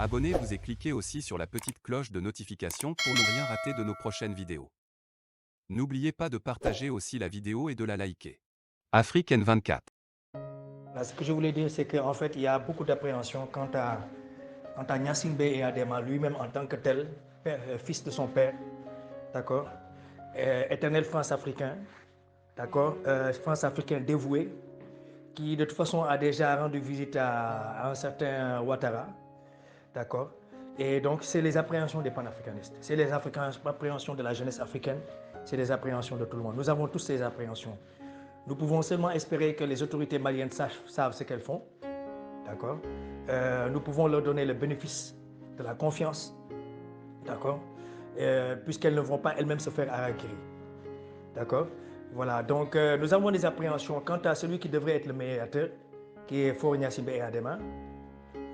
Abonnez-vous et cliquez aussi sur la petite cloche de notification pour ne rien rater de nos prochaines vidéos. N'oubliez pas de partager aussi la vidéo et de la liker. Afrique N24. Là, ce que je voulais dire, c'est qu'en fait, il y a beaucoup d'appréhension quant à Gnassingbé et Adema, lui-même en tant que tel, fils de son père, d'accord, éternel France-africain, d'accord, France-africain dévoué, qui de toute façon a déjà rendu visite à un certain Ouattara, d'accord. Et donc, c'est les appréhensions des panafricanistes, c'est les appréhensions de la jeunesse africaine, c'est les appréhensions de tout le monde. Nous avons tous ces appréhensions. Nous pouvons seulement espérer que les autorités maliennes savent ce qu'elles font, d'accord. Nous pouvons leur donner le bénéfice de la confiance, d'accord, puisqu'elles ne vont pas elles-mêmes se faire harakiri, d'accord. Voilà, donc nous avons des appréhensions quant à celui qui devrait être le médiateur, qui est Faure Gnassingbé et Adema,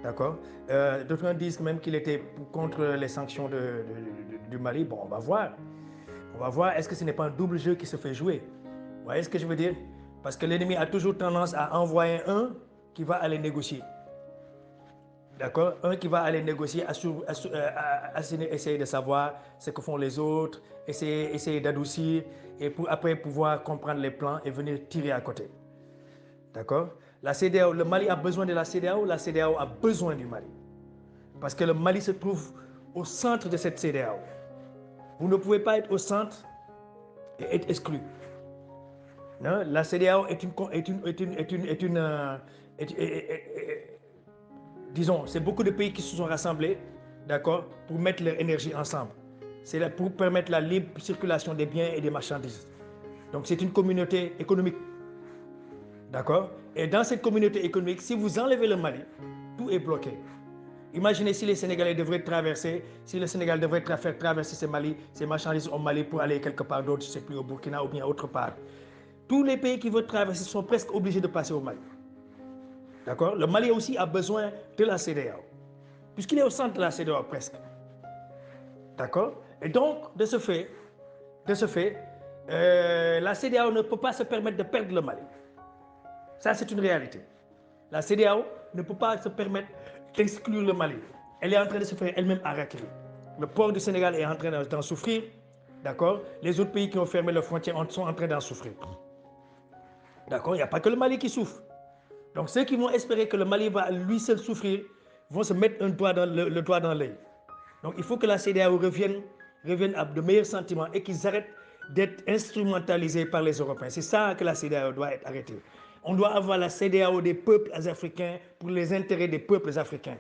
d'accord. D'autres disent même qu'il était contre les sanctions du Mali. Bon, on va voir. On va voir, est-ce que ce n'est pas un double jeu qui se fait jouer? Vous voyez ce que je veux dire? Parce que l'ennemi a toujours tendance à envoyer un qui va aller négocier. D'accord? Un qui va aller négocier, essayer de savoir ce que font les autres, essayer d'adoucir et après pouvoir comprendre les plans et venir tirer à côté. D'accord? La CEDEAO, le Mali a besoin de la CEDEAO a besoin du Mali. Parce que le Mali se trouve au centre de cette CEDEAO. Vous ne pouvez pas être au centre et être exclu. Non? La CEDEAO disons, c'est beaucoup de pays qui se sont rassemblés, d'accord, pour mettre leur énergie ensemble. C'est pour permettre la libre circulation des biens et des marchandises. Donc c'est une communauté économique, d'accord. Et dans cette communauté économique, si vous enlevez le Mali, tout est bloqué. Imaginez si les Sénégalais devraient traverser, si le Sénégal devrait faire traverser ces marchandises au Mali pour aller quelque part d'autre, je ne sais plus, au Burkina ou bien autre part. Tous les pays qui veulent traverser sont presque obligés de passer au Mali. D'accord? Le Mali aussi a besoin de la CEDEAO, puisqu'il est au centre de la CEDEAO presque. D'accord? Et donc, de ce fait, la CEDEAO ne peut pas se permettre de perdre le Mali. Ça, c'est une réalité. La CEDEAO ne peut pas se permettre d'exclure le Mali. Elle est en train de se faire elle-même harakiri. Le port du Sénégal est en train d'en souffrir. D'accord? Les autres pays qui ont fermé leurs frontières sont en train d'en souffrir. D'accord? Il n'y a pas que le Mali qui souffre. Donc ceux qui vont espérer que le Mali va lui seul souffrir vont se mettre le doigt dans l'œil. Donc il faut que la CEDEAO revienne à de meilleurs sentiments et qu'ils arrêtent d'être instrumentalisés par les Européens. C'est ça que la CEDEAO doit être arrêtée. On doit avoir la CEDEAO des peuples africains pour les intérêts des peuples africains.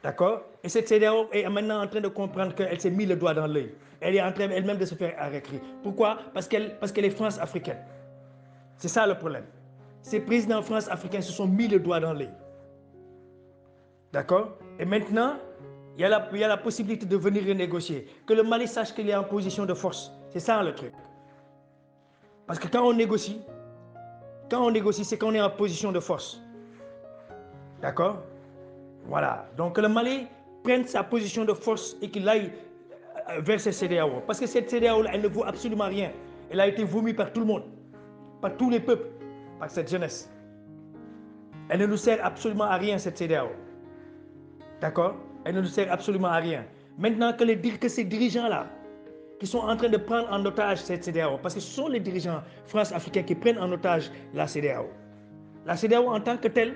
D'accord? Et cette CEDEAO est maintenant en train de comprendre qu'elle s'est mis le doigt dans l'œil. Elle est en train elle-même de se faire arrêter. Pourquoi? Parce qu'elle est France-africaine. C'est ça le problème. Ces présidents France-africains se sont mis le doigt dans l'œil. D'accord? Et maintenant, il y a la possibilité de venir renégocier. Que le Mali sache qu'il est en position de force. C'est ça le truc. Parce que quand on négocie, c'est qu'on est en position de force. D'accord? Voilà. Donc que le Mali prenne sa position de force et qu'il aille vers cette CEDEAO. Parce que cette CEDEAO, elle ne vaut absolument rien. Elle a été vomie par tout le monde, par tous les peuples, par cette jeunesse. Elle ne nous sert absolument à rien, cette CEDEAO. D'accord? Elle ne nous sert absolument à rien. Maintenant que ces dirigeants-là, qui sont en train de prendre en otage cette CEDEAO, parce que ce sont les dirigeants france-africains qui prennent en otage la CEDEAO. La CEDEAO en tant que telle,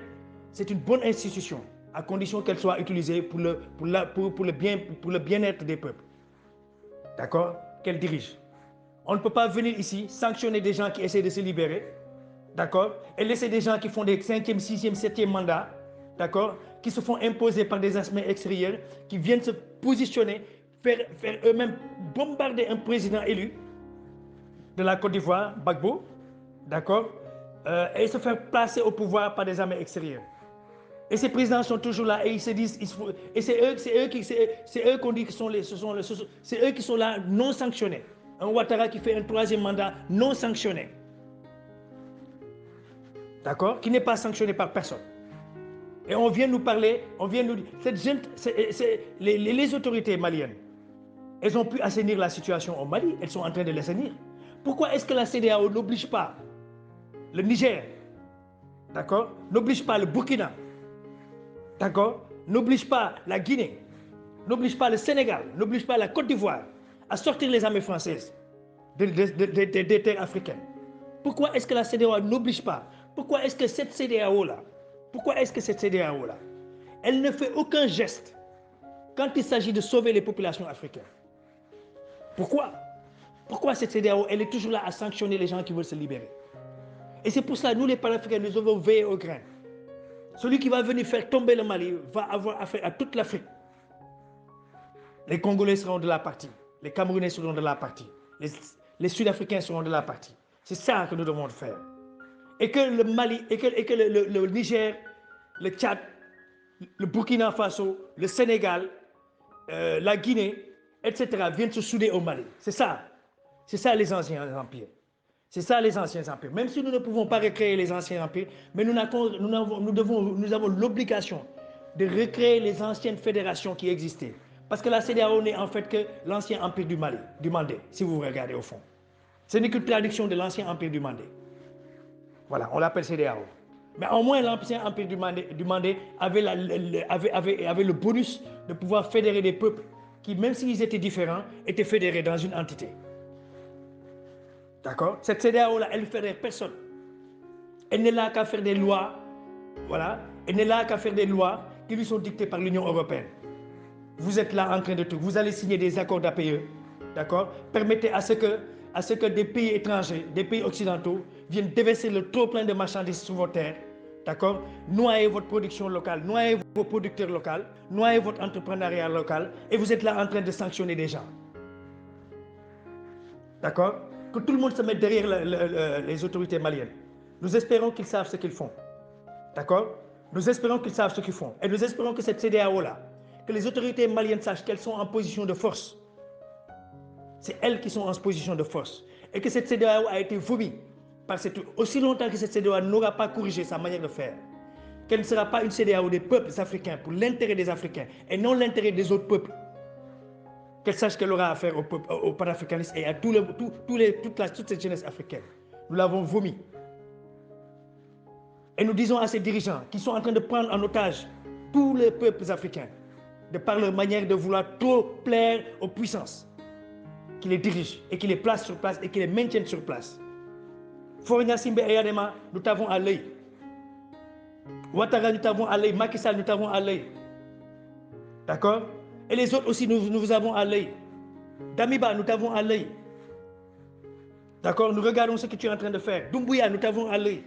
c'est une bonne institution, à condition qu'elle soit utilisée pour le bien-être des peuples. D'accord? Qu'elle dirige. On ne peut pas venir ici sanctionner des gens qui essaient de se libérer, d'accord, et laisser des gens qui font des 5e, 6e, 7e mandats, d'accord, qui se font imposer par des aspects extérieurs, qui viennent se positionner, faire eux-mêmes bombarder un président élu de la Côte d'Ivoire, Gbagbo, d'accord, et se faire placer au pouvoir par des armées extérieures. Et ces présidents sont toujours là et ils se disent, et c'est eux qu'on dit que c'est eux qui sont là non sanctionnés. Un Ouattara qui fait un 3e mandat non sanctionné. D'accord? Qui n'est pas sanctionné par personne. Et on vient nous parler, on vient nous dire, les autorités maliennes, elles ont pu assainir la situation au Mali, elles sont en train de l'assainir. Pourquoi est-ce que la CEDEAO n'oblige pas le Niger, d'accord, n'oblige pas le Burkina, d'accord, n'oblige pas la Guinée, n'oblige pas le Sénégal, n'oblige pas la Côte d'Ivoire à sortir les armées françaises des terres africaines? Pourquoi est-ce que la CEDEAO n'oblige pas? Pourquoi est-ce que cette CEDEAO-là, elle ne fait aucun geste quand il s'agit de sauver les populations africaines? Pourquoi? Pourquoi cette CEDEAO, elle est toujours là à sanctionner les gens qui veulent se libérer? Et c'est pour ça, nous les panafricains, nous devons veiller au grain. Celui qui va venir faire tomber le Mali va avoir affaire à toute l'Afrique. Les Congolais seront de la partie, les Camerounais seront de la partie, les Sud-Africains seront de la partie. C'est ça que nous devons faire. Et que le Mali, et que le Niger, le Tchad, le Burkina Faso, le Sénégal, la Guinée, etc. viennent se souder au Mali. C'est ça les anciens empires. C'est ça les anciens empires. Même si nous ne pouvons pas recréer les anciens empires, mais nous avons l'obligation de recréer les anciennes fédérations qui existaient. Parce que la CEDEAO n'est en fait que l'ancien empire du Mali, du Mandé, si vous regardez au fond. Ce n'est qu'une traduction de l'ancien empire du Mandé. Voilà, on l'appelle CEDEAO. Mais au moins l'ancien empire du Mandé avait le bonus de pouvoir fédérer des peuples qui, même s'ils étaient différents, étaient fédérés dans une entité. D'accord? Cette CEDEAO-là, elle ne fédère personne. Elle n'est là qu'à faire des lois, voilà. Elle n'est là qu'à faire des lois qui lui sont dictées par l'Union européenne. Vous êtes là en train de tout. Vous allez signer des accords d'APE, d'accord? Permettez à ce que des pays étrangers, des pays occidentaux, viennent déverser le trop plein de marchandises sur vos terres, d'accord? Noyez votre production locale, noyez vos producteurs locaux, noyez votre entrepreneuriat local, et vous êtes là en train de sanctionner des gens. D'accord? Que tout le monde se mette derrière les autorités maliennes. Nous espérons qu'ils savent ce qu'ils font. D'accord? Nous espérons qu'ils savent ce qu'ils font. Et nous espérons que cette CEDEAO-là, que les autorités maliennes sachent qu'elles sont en position de force. C'est elles qui sont en position de force. Et que cette CEDEAO a été vomi par aussi longtemps que cette CEDEAO n'aura pas corrigé sa manière de faire. Qu'elle ne sera pas une CEDEAO des peuples africains pour l'intérêt des Africains et non l'intérêt des autres peuples. Qu'elle sache qu'elle aura affaire aux panafricanistes et à toute cette jeunesse africaine. Nous l'avons vomi. Et nous disons à ces dirigeants qui sont en train de prendre en otage tous les peuples africains, de par leur manière de vouloir trop plaire aux puissances, qui les dirigent et qui les placent sur place et qui les maintiennent sur place. Faure Gnassingbé et Yadema, nous t'avons à l'œil. Ouattara, nous t'avons à l'œil. Macky Sall, nous t'avons à l'œil. D'accord? Et les autres aussi, nous vous avons à l'œil. Damiba, nous t'avons à l'œil. D'accord? Nous regardons ce que tu es en train de faire. Doumbouya, nous t'avons à l'œil.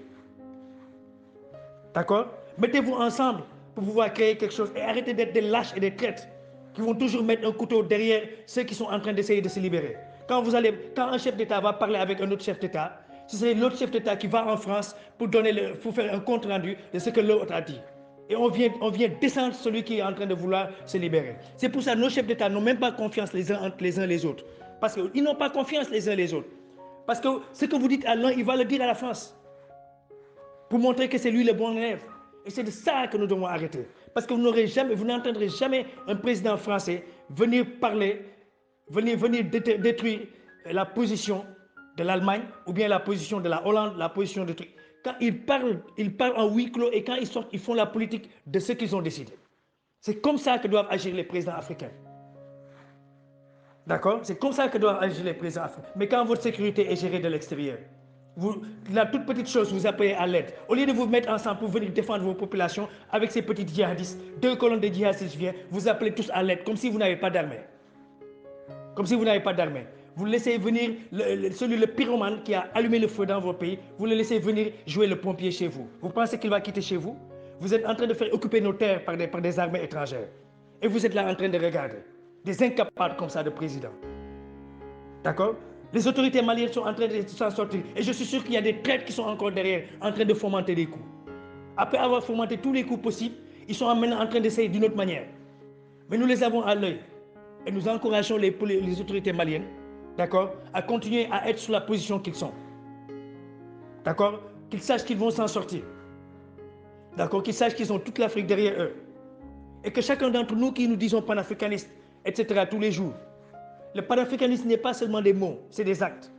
D'accord? Mettez-vous ensemble pour pouvoir créer quelque chose et arrêtez d'être des lâches et des traîtres qui vont toujours mettre un couteau derrière ceux qui sont en train d'essayer de se libérer. Quand un chef d'État va parler avec un autre chef d'État, c'est l'autre chef d'État qui va en France pour faire un compte rendu de ce que l'autre a dit. Et on vient descendre celui qui est en train de vouloir se libérer. C'est pour ça que nos chefs d'État n'ont même pas confiance les uns entre les autres. Parce qu'ils n'ont pas confiance les uns les autres. Parce que ce que vous dites à l'un, il va le dire à la France. Pour montrer que c'est lui le bon élève. Et c'est de ça que nous devons arrêter. Parce que vous n'entendrez jamais un président français venir parler, venir détruire la position de l'Allemagne ou bien la position de la Hollande, la position de truc. Quand ils parlent en huis clos et quand ils sortent, ils font la politique de ce qu'ils ont décidé. C'est comme ça que doivent agir les présidents africains. D'accord? C'est comme ça que doivent agir les présidents africains. Mais quand votre sécurité est gérée de l'extérieur, la toute petite chose, vous appelez à l'aide. Au lieu de vous mettre ensemble pour venir défendre vos populations avec ces petits djihadistes, 2 colonnes de djihadistes viennent, vous appelez tous à l'aide, comme si vous n'avez pas d'armée. Comme si vous n'avez pas d'armée. Vous laissez venir le pyromane qui a allumé le feu dans vos pays, vous le laissez venir jouer le pompier chez vous. Vous pensez qu'il va quitter chez vous? Vous êtes en train de faire occuper nos terres par des armées étrangères. Et vous êtes là en train de regarder. Des incapables comme ça de présidents. D'accord? Les autorités maliennes sont en train de s'en sortir. Et je suis sûr qu'il y a des traîtres qui sont encore derrière, en train de fomenter des coups. Après avoir fomenté tous les coups possibles, ils sont maintenant en train d'essayer d'une autre manière. Mais nous les avons à l'œil. Et nous encourageons les autorités maliennes, d'accord, à continuer à être sur la position qu'ils sont. D'accord? Qu'ils sachent qu'ils vont s'en sortir. D'accord? Qu'ils sachent qu'ils ont toute l'Afrique derrière eux. Et que chacun d'entre nous qui nous disons panafricanistes, etc., tous les jours, le panafricanisme n'est pas seulement des mots, c'est des actes.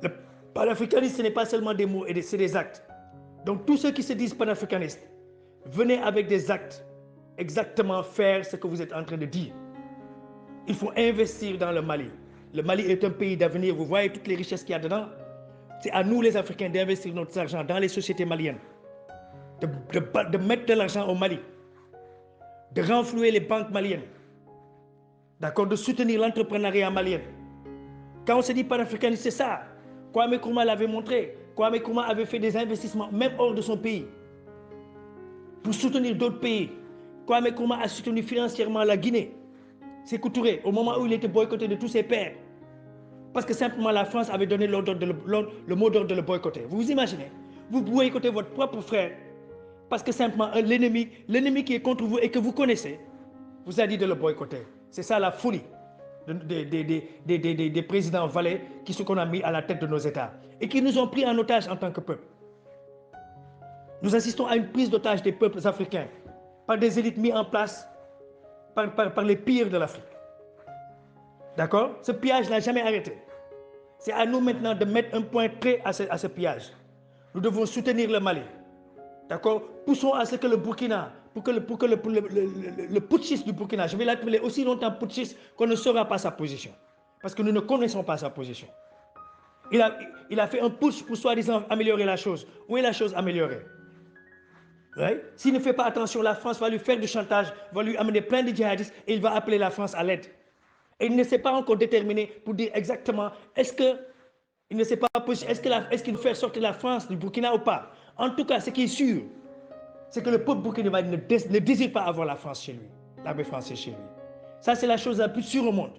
Le panafricanisme, ce n'est pas seulement des mots, c'est des actes. Donc tous ceux qui se disent panafricanistes, venez avec des actes, exactement faire ce que vous êtes en train de dire. Il faut investir dans le Mali. Le Mali est un pays d'avenir. Vous voyez toutes les richesses qu'il y a dedans. C'est à nous les Africains d'investir notre argent dans les sociétés maliennes, de mettre de l'argent au Mali, de renflouer les banques maliennes, d'accord, de soutenir l'entrepreneuriat malien. Quand on se dit panafricanisme, c'est ça. Kwame Nkrumah l'avait montré. Kwame Nkrumah avait fait des investissements, même hors de son pays, pour soutenir d'autres pays. Kwame Nkrumah a soutenu financièrement la Guinée. Sékou Touré, au moment où il était boycotté de tous ses pairs. Parce que simplement la France avait donné le mot d'ordre de le boycotter. Vous vous imaginez? Vous boycottez votre propre frère parce que simplement l'ennemi qui est contre vous et que vous connaissez, vous a dit de le boycotter. C'est ça la folie des présidents valets qu'on a mis à la tête de nos États et qui nous ont pris en otage en tant que peuple. Nous assistons à une prise d'otage des peuples africains par des élites mises en place par les pires de l'Afrique. D'accord? Ce pillage n'a jamais arrêté. C'est à nous maintenant de mettre un point près à ce pillage. Nous devons soutenir le Mali. D'accord? Poussons à ce que le Burkina, pour que le putschiste du Burkina, je vais l'appeler aussi longtemps putschiste qu'on ne saura pas sa position. Parce que nous ne connaissons pas sa position. Il a fait un putsch pour soi-disant améliorer la chose. Où est la chose améliorée? Ouais? S'il ne fait pas attention, la France va lui faire du chantage, va lui amener plein de djihadistes et il va appeler la France à l'aide. Et il ne s'est pas encore déterminé pour dire exactement est-ce qu'il veut faire sortir la France du Burkina ou pas. En tout cas, ce qui est sûr, c'est que le peuple burkinabé ne désire pas avoir la France chez lui, l'armée française chez lui. Ça, c'est la chose la plus sûre au monde.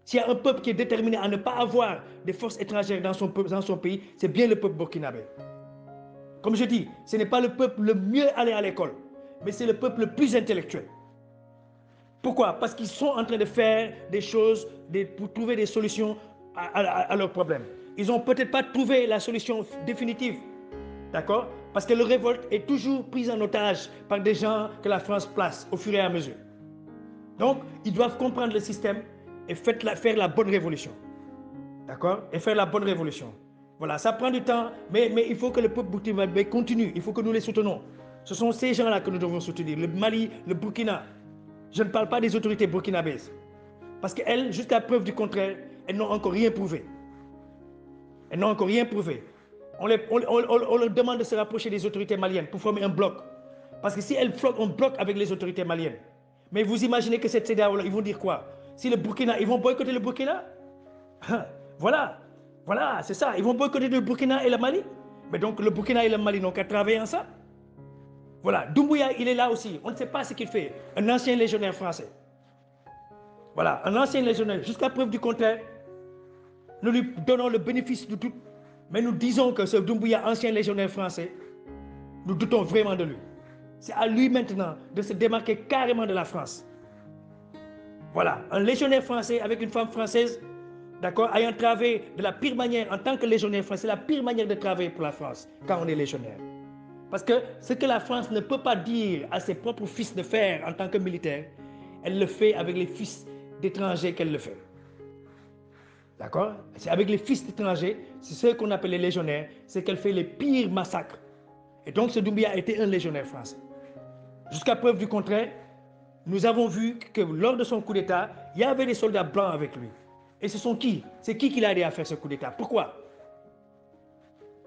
S'il y a un peuple qui est déterminé à ne pas avoir des forces étrangères dans son pays, c'est bien le peuple burkinabé. Comme je dis, ce n'est pas le peuple le mieux allé à l'école, mais c'est le peuple le plus intellectuel. Pourquoi? Parce qu'ils sont en train de faire des choses pour trouver des solutions à leurs problèmes. Ils n'ont peut-être pas trouvé la solution définitive. D'accord? Parce que la révolte est toujours prise en otage par des gens que la France place au fur et à mesure. Donc, ils doivent comprendre le système et faire la bonne révolution. D'accord? Et faire la bonne révolution. Voilà, ça prend du temps, mais il faut que le peuple burkinabé continue. Il faut que nous les soutenons. Ce sont ces gens-là que nous devons soutenir. Le Mali, le Burkina. Je ne parle pas des autorités burkinabèses. Parce qu'elles, jusqu'à preuve du contraire, elles n'ont encore rien prouvé. Elles n'ont encore rien prouvé. On leur demande de se rapprocher des autorités maliennes pour former un bloc. Parce que si elles forment un bloc avec les autorités maliennes, mais vous imaginez que cette CEDEAO, ils vont dire quoi? Si le Burkina, ils vont boycotter le Burkina? Voilà, c'est ça. Ils vont boycotter le Burkina et le Mali. Mais donc le Burkina et le Mali n'ont qu'à travailler ensemble. Voilà, Doumbouya, il est là aussi. On ne sait pas ce qu'il fait. Un ancien légionnaire français. Voilà, un ancien légionnaire. Jusqu'à preuve du contraire, nous lui donnons le bénéfice du doute. Mais nous disons que ce Doumbouya, ancien légionnaire français, nous doutons vraiment de lui. C'est à lui maintenant de se démarquer carrément de la France. Voilà, un légionnaire français avec une femme française, d'accord, ayant travaillé de la pire manière en tant que légionnaire français, la pire manière de travailler pour la France quand on est légionnaire. Parce que ce que la France ne peut pas dire à ses propres fils de faire en tant que militaire, elle le fait avec les fils d'étrangers qu'elle le fait. D'accord? C'est avec les fils d'étrangers, c'est ce qu'on appelle les légionnaires, c'est qu'elle fait les pires massacres. Et donc ce Doumbouya était un légionnaire français. Jusqu'à preuve du contraire, nous avons vu que lors de son coup d'État, il y avait des soldats blancs avec lui. Et ce sont qui? C'est qui l'a aidé à faire ce coup d'État? Pourquoi?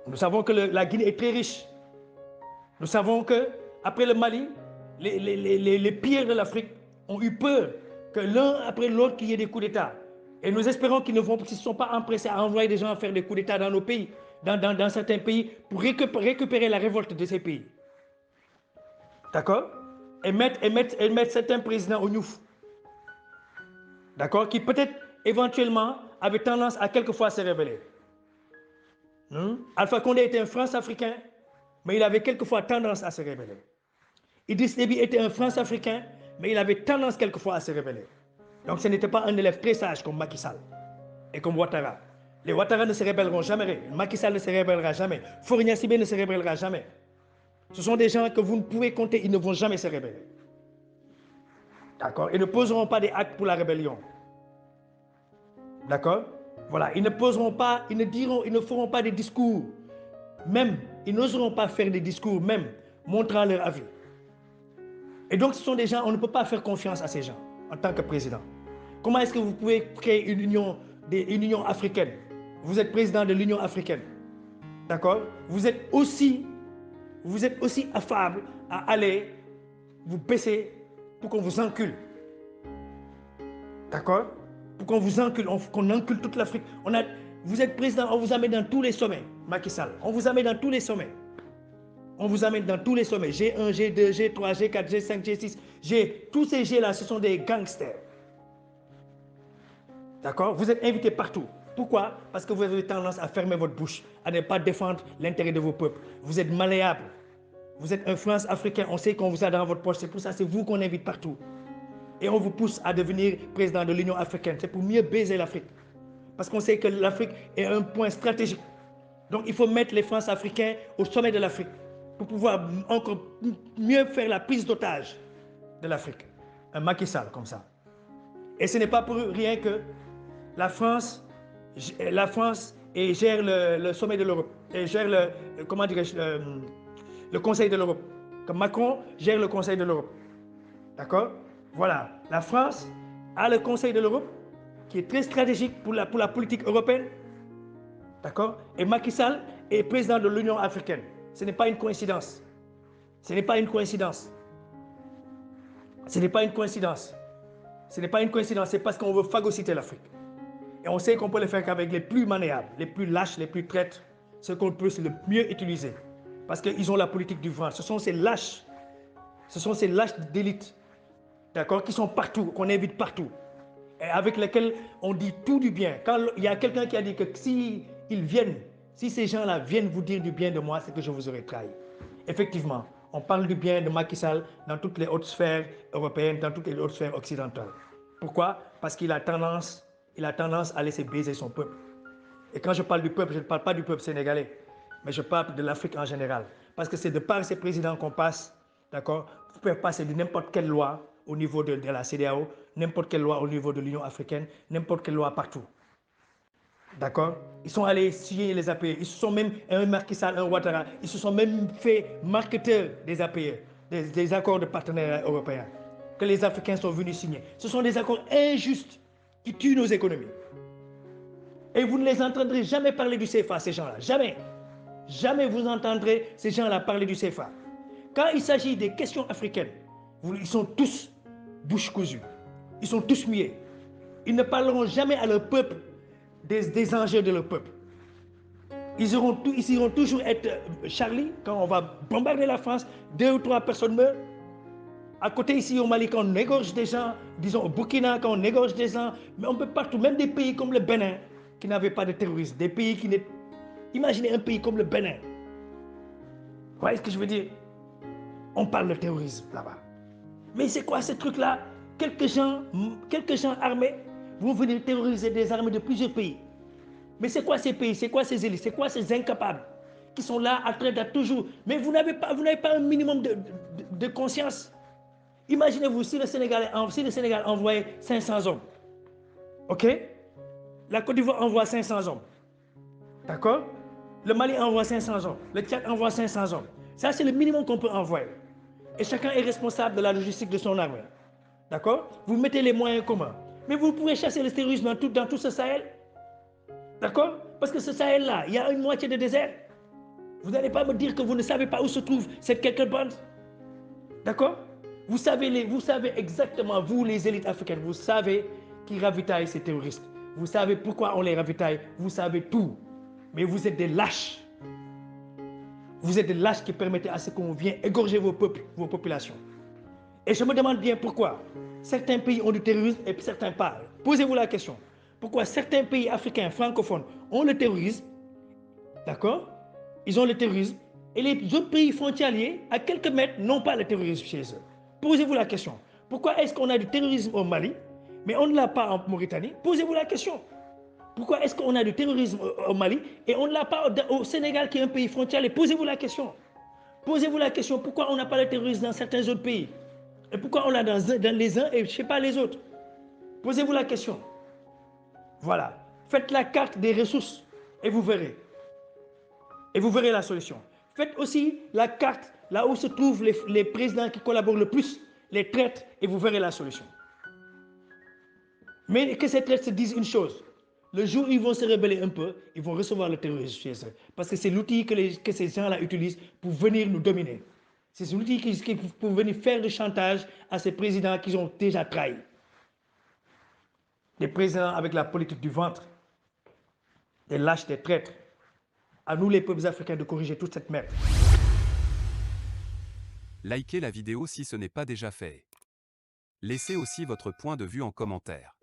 Nous savons que la Guinée est très riche. Nous savons qu'après le Mali, les pires de l'Afrique ont eu peur que l'un après l'autre qu'il y ait des coups d'État. Et nous espérons qu'ils ne se sont pas empressés à envoyer des gens à faire des coups d'État dans nos pays, dans certains pays, pour récupérer la révolte de ces pays. D'accord? Et mettre certains présidents au Niouf. D'accord? Qui peut-être éventuellement avaient tendance à quelquefois se rebeller. Alpha Condé était un France-africain, mais il avait quelquefois tendance à se rebeller. Idriss Déby était un France-africain, mais il avait tendance quelquefois à se rebeller. Donc ce n'était pas un élève très sage comme Macky Sall et comme Ouattara. Les Ouattara ne se rebelleront jamais. Macky Sall ne se rebellera jamais. Faure Gnassingbé ne se rebellera jamais. Ce sont des gens que vous ne pouvez compter, ils ne vont jamais se rebeller. D'accord? Ils ne poseront pas des actes pour la rébellion. D'accord? Voilà, ils ne poseront pas, ils ne feront pas des discours. Même, ils n'oseront pas faire des discours, même montrant leur avis. Et donc, ce sont des gens, on ne peut pas faire confiance à ces gens en tant que président. Comment est-ce que vous pouvez créer une union africaine? Vous êtes président de l'Union africaine. D'accord? Vous êtes aussi affable à aller vous baisser pour qu'on vous encule. D'accord? Pour qu'on vous encule, qu'on encule toute l'Afrique. Vous êtes président, on vous amène dans tous les sommets, Macky Sall. On vous amène dans tous les sommets. On vous amène dans tous les sommets. G1, G2, G3, G4, G5, G6, tous ces G-là, ce sont des gangsters. D'accord? Vous êtes invités partout. Pourquoi? Parce que vous avez tendance à fermer votre bouche, à ne pas défendre l'intérêt de vos peuples. Vous êtes malléable. Vous êtes influence africaine. On sait qu'on vous a dans votre poche. C'est pour ça, c'est vous qu'on invite partout. Et on vous pousse à devenir président de l'Union africaine. C'est pour mieux baiser l'Afrique. Parce qu'on sait que l'Afrique est un point stratégique. Donc il faut mettre les France africains au sommet de l'Afrique pour pouvoir encore mieux faire la prise d'otage de l'Afrique. Un Macky Sall comme ça. Et ce n'est pas pour rien que la France gère le sommet de l'Europe et gère le Conseil de l'Europe. Que Macron gère le Conseil de l'Europe. D'accord? Voilà. La France a le Conseil de l'Europe qui est très stratégique pour la politique européenne. D'accord? Et Macky Sall est président de l'Union africaine. Ce n'est pas une coïncidence. Ce n'est pas une coïncidence. Ce n'est pas une coïncidence. Ce n'est pas une coïncidence, c'est parce qu'on veut phagocyter l'Afrique. Et on sait qu'on peut le faire qu'avec les plus maniables, les plus lâches, les plus traîtres, ceux qu'on peut le mieux utiliser. Parce qu'ils ont la politique du ventre. Ce sont ces lâches d'élite, d'accord, qui sont partout, qu'on invite partout. Et avec lesquels on dit tout du bien. Quand il y a quelqu'un qui a dit que si ces gens-là viennent vous dire du bien de moi, c'est que je vous aurais trahi. Effectivement, on parle du bien de Macky Sall dans toutes les hautes sphères européennes, dans toutes les hautes sphères occidentales. Pourquoi? Parce qu'il a tendance à laisser baiser son peuple. Et quand je parle du peuple, je ne parle pas du peuple sénégalais, mais je parle de l'Afrique en général. Parce que c'est de par ces présidents qu'on passe, d'accord? Vous pouvez passer de n'importe quelle loi au niveau de la CEDEAO, n'importe quelle loi au niveau de l'Union africaine, n'importe quelle loi partout. D'accord? Ils sont allés signer les APE. Ils se sont même, un Macky Sall, un Ouattara, ils se sont même fait marketeurs des APE, des accords de partenariat européens, que les Africains sont venus signer. Ce sont des accords injustes qui tuent nos économies. Et vous ne les entendrez jamais parler du CFA, ces gens-là. Jamais. Jamais vous entendrez ces gens-là parler du CFA. Quand il s'agit des questions africaines, ils sont tous bouche cousue. Ils sont tous muets. Ils ne parleront jamais à leur peuple des enjeux de leur peuple. Ils iront toujours être Charlie, quand on va bombarder la France, 2 ou 3 personnes meurent. À côté ici au Mali, quand on égorge des gens, disons au Burkina, quand on égorge des gens, mais on peut partout, même des pays comme le Bénin, qui n'avaient pas de terrorisme, des pays qui n'étaient... Imaginez un pays comme le Bénin. Vous voyez ce que je veux dire? On parle de terrorisme là-bas. Mais c'est quoi ce truc-là? Quelques gens armés vont venir terroriser des armées de plusieurs pays. Mais c'est quoi ces pays? C'est quoi ces élites? C'est quoi ces incapables qui sont là à traiter toujours? Mais vous n'avez pas un minimum de conscience. Imaginez-vous si le Sénégal envoyait 500 hommes. OK? La Côte d'Ivoire envoie 500 hommes. D'accord? Le Mali envoie 500 hommes. Le Tchad envoie 500 hommes. Ça, c'est le minimum qu'on peut envoyer. Et chacun est responsable de la logistique de son armée. D'accord? Vous mettez les moyens communs. Mais vous pouvez chasser le terrorisme dans tout ce Sahel. D'accord? Parce que ce Sahel-là, il y a une moitié de désert. Vous n'allez pas me dire que vous ne savez pas où se trouve cette quelques bandes. D'accord? Vous savez exactement, vous les élites africaines, vous savez qui ravitaillent ces terroristes. Vous savez pourquoi on les ravitaille. Vous savez tout. Mais vous êtes des lâches. Vous êtes des lâches qui permettent à ce qu'on vienne égorger vos peuples, vos populations. Et je me demande bien pourquoi certains pays ont du terrorisme et certains pas. Posez-vous la question. Pourquoi certains pays africains francophones ont le terrorisme, d'accord? Ils ont le terrorisme, et les autres pays frontaliers, à quelques mètres, n'ont pas le terrorisme chez eux. Posez-vous la question. Pourquoi est-ce qu'on a du terrorisme au Mali, mais on ne l'a pas en Mauritanie? Posez-vous la question. Pourquoi est-ce qu'on a du terrorisme au Mali et on ne l'a pas au Sénégal qui est un pays frontalier? Posez-vous la question. Posez-vous la question, pourquoi on n'a pas le terrorisme dans certains autres pays? Et pourquoi on l'a dans les uns et je ne sais pas les autres? Posez-vous la question. Voilà. Faites la carte des ressources et vous verrez. Et vous verrez la solution. Faites aussi la carte, là où se trouvent les présidents qui collaborent le plus, les traîtres, et vous verrez la solution. Mais que ces traîtres se disent une chose. Le jour où ils vont se rebeller un peu, ils vont recevoir le terrorisme chez eux. Parce que c'est l'outil que ces gens-là utilisent pour venir nous dominer. C'est l'outil pour venir faire du chantage à ces présidents qu'ils ont déjà trahis. Des présidents avec la politique du ventre, des lâches, des traîtres. À nous, les peuples africains, de corriger toute cette merde. Likez la vidéo si ce n'est pas déjà fait. Laissez aussi votre point de vue en commentaire.